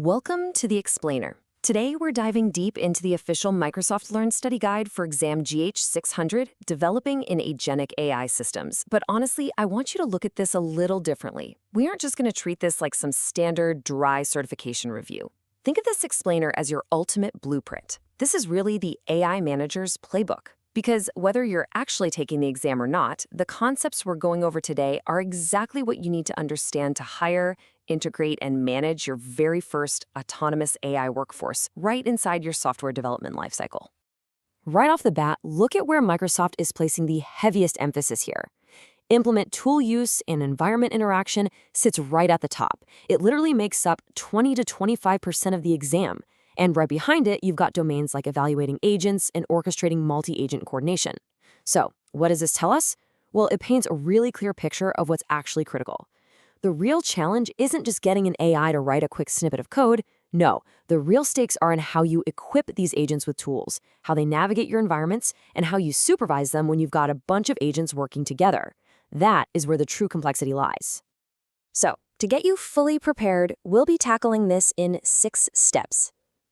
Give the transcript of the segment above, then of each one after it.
Welcome to the Explainer. Today we're diving deep into the official Microsoft Learn Study Guide for exam GH-600, Developing in Agentic AI Systems. But honestly, I want you to look at this a little differently. We aren't just going to treat this like some standard, dry certification review. Think of this Explainer as your ultimate blueprint. This is really the AI manager's playbook. Because whether you're actually taking the exam or not, the concepts we're going over today are exactly what you need to understand to hire, integrate, and manage your very first autonomous AI workforce right inside your software development lifecycle. Right off the bat, look at where Microsoft is placing the heaviest emphasis here. Implement tool use and environment interaction sits right at the top. It literally makes up 20 to 25% of the exam. And right behind it, you've got domains like evaluating agents and orchestrating multi-agent coordination. So, what does this tell us? Well, it paints a really clear picture of what's actually critical. The real challenge isn't just getting an AI to write a quick snippet of code. No, the real stakes are in how you equip these agents with tools, how they navigate your environments, and how you supervise them when you've got a bunch of agents working together. That is where the true complexity lies. So, to get you fully prepared, we'll be tackling this in 6 steps.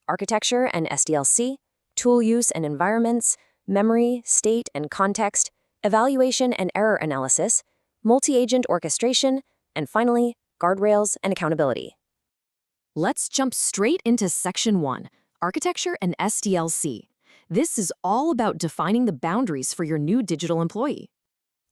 Architecture and SDLC, tool use and environments, memory, state and context, evaluation and error analysis, multi-agent orchestration, and finally, guardrails and accountability. Let's jump straight into Section 1, Architecture and SDLC. This is all about defining the boundaries for your new digital employee.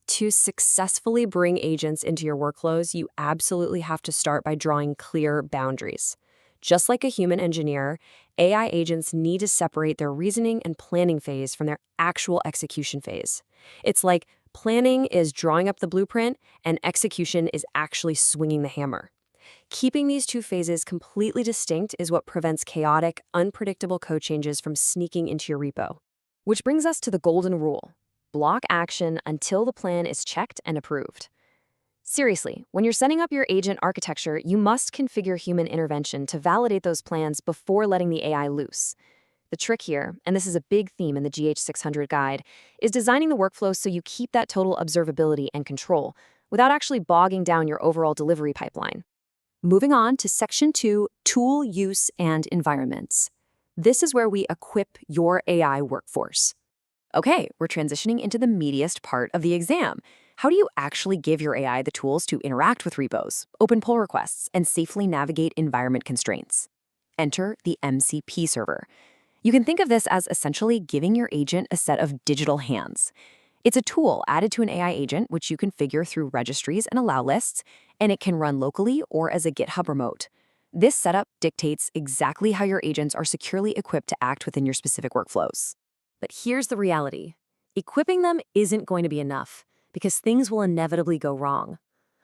To successfully bring agents into your workflows, you absolutely have to start by drawing clear boundaries. Just like a human engineer, AI agents need to separate their reasoning and planning phase from their actual execution phase. It's like planning is drawing up the blueprint, and execution is actually swinging the hammer. Keeping these two phases completely distinct is what prevents chaotic, unpredictable code changes from sneaking into your repo. Which brings us to the golden rule. Block action until the plan is checked and approved. Seriously, when you're setting up your agent architecture, you must configure human intervention to validate those plans before letting the AI loose. The trick here, and this is a big theme in the GH-600 guide, is designing the workflow so you keep that total observability and control without actually bogging down your overall delivery pipeline. Moving on to Section 2, Tool Use and Environments. This is where we equip your AI workforce. Okay, we're transitioning into the meatiest part of the exam. How do you actually give your AI the tools to interact with repos, open pull requests, and safely navigate environment constraints? Enter the MCP server. You can think of this as essentially giving your agent a set of digital hands. It's a tool added to an AI agent which you configure through registries and allow lists, and it can run locally or as a GitHub remote. This setup dictates exactly how your agents are securely equipped to act within your specific workflows. But here's the reality. Equipping them isn't going to be enough, because things will inevitably go wrong.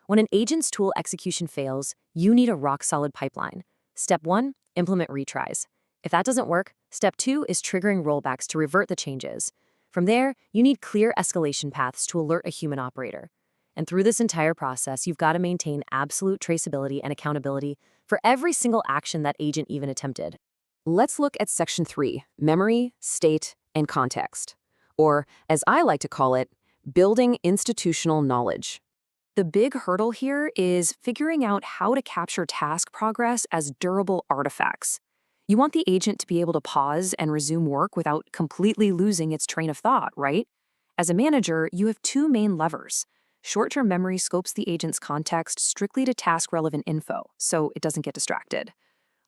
When an agent's tool execution fails, you need a rock-solid pipeline. Step 1, implement retries. If that doesn't work, Step 2 is triggering rollbacks to revert the changes. From there, you need clear escalation paths to alert a human operator. And through this entire process, you've got to maintain absolute traceability and accountability for every single action that agent even attempted. Let's look at Section 3, Memory, State, and Context. Or, as I like to call it, building institutional knowledge. The big hurdle here is figuring out how to capture task progress as durable artifacts. You want the agent to be able to pause and resume work without completely losing its train of thought, right? As a manager, you have 2 main levers. Short-term memory scopes the agent's context strictly to task-relevant info, so it doesn't get distracted.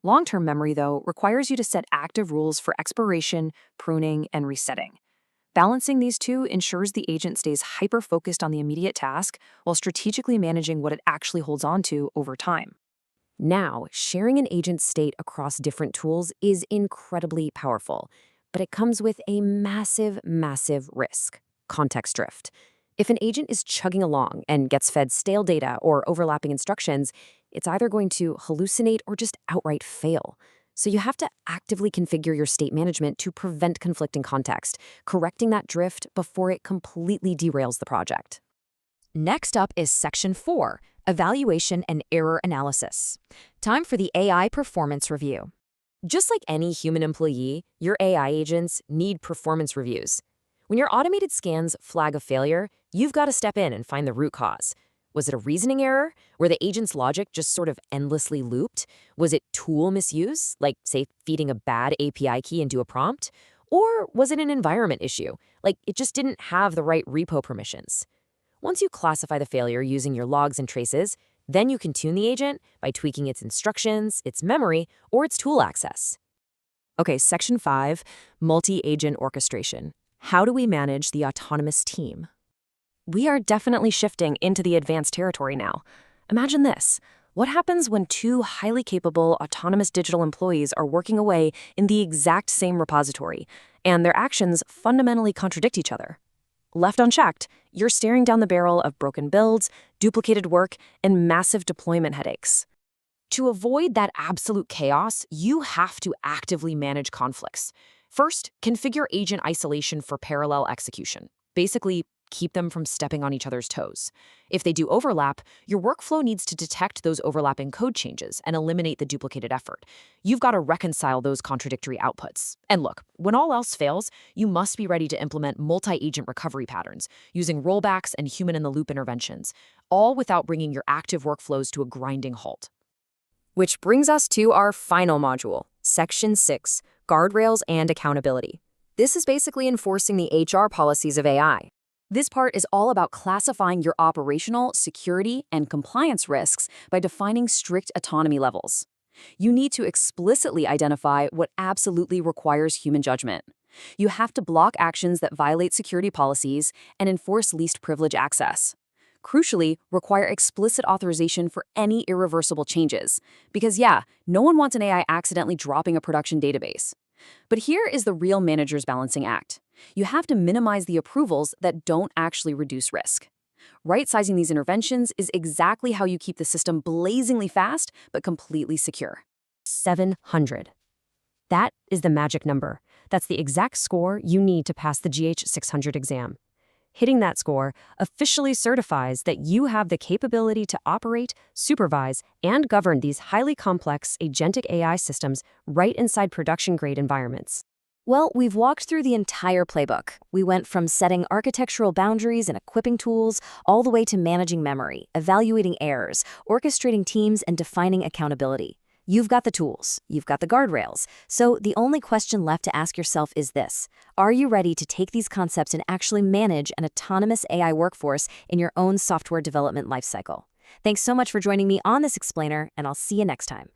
Long-term memory, though, requires you to set active rules for expiration, pruning, and resetting. Balancing these two ensures the agent stays hyper-focused on the immediate task while strategically managing what it actually holds on to over time. Now, sharing an agent's state across different tools is incredibly powerful, but it comes with a massive, massive risk: context drift. If an agent is chugging along and gets fed stale data or overlapping instructions, it's either going to hallucinate or just outright fail. So you have to actively configure your state management to prevent conflicting context, correcting that drift before it completely derails the project. Next up is Section 4, Evaluation and Error Analysis. Time for the AI performance review. Just like any human employee, your AI agents need performance reviews. When your automated scans flag a failure, you've got to step in and find the root cause. Was it a reasoning error, where the agent's logic just sort of endlessly looped? Was it tool misuse, like, say, feeding a bad API key into a prompt? Or was it an environment issue, like it just didn't have the right repo permissions? Once you classify the failure using your logs and traces, then you can tune the agent by tweaking its instructions, its memory, or its tool access. Okay, Section 5, multi-agent orchestration. How do we manage the autonomous team? We are definitely shifting into the advanced territory now. Imagine this. What happens when two highly capable autonomous digital employees are working away in the exact same repository, and their actions fundamentally contradict each other? Left unchecked, you're staring down the barrel of broken builds, duplicated work, and massive deployment headaches. To avoid that absolute chaos, you have to actively manage conflicts. First, configure agent isolation for parallel execution. Basically, keep them from stepping on each other's toes. If they do overlap, your workflow needs to detect those overlapping code changes and eliminate the duplicated effort. You've got to reconcile those contradictory outputs. And look, when all else fails, you must be ready to implement multi-agent recovery patterns, using rollbacks and human-in-the-loop interventions, all without bringing your active workflows to a grinding halt. Which brings us to our final module, Section 6, Guardrails and Accountability. This is basically enforcing the HR policies of AI. This part is all about classifying your operational, security, and compliance risks by defining strict autonomy levels. You need to explicitly identify what absolutely requires human judgment. You have to block actions that violate security policies and enforce least privilege access. Crucially, require explicit authorization for any irreversible changes. Because yeah, no one wants an AI accidentally dropping a production database. But here is the real manager's balancing act. You have to minimize the approvals that don't actually reduce risk. Right-sizing these interventions is exactly how you keep the system blazingly fast but completely secure. 700. That is the magic number. That's the exact score you need to pass the GH-600 exam. Hitting that score officially certifies that you have the capability to operate, supervise, and govern these highly complex agentic AI systems right inside production-grade environments. Well, we've walked through the entire playbook. We went from setting architectural boundaries and equipping tools, all the way to managing memory, evaluating errors, orchestrating teams, and defining accountability. You've got the tools, you've got the guardrails. So the only question left to ask yourself is this: are you ready to take these concepts and actually manage an autonomous AI workforce in your own software development lifecycle? Thanks so much for joining me on this explainer, and I'll see you next time.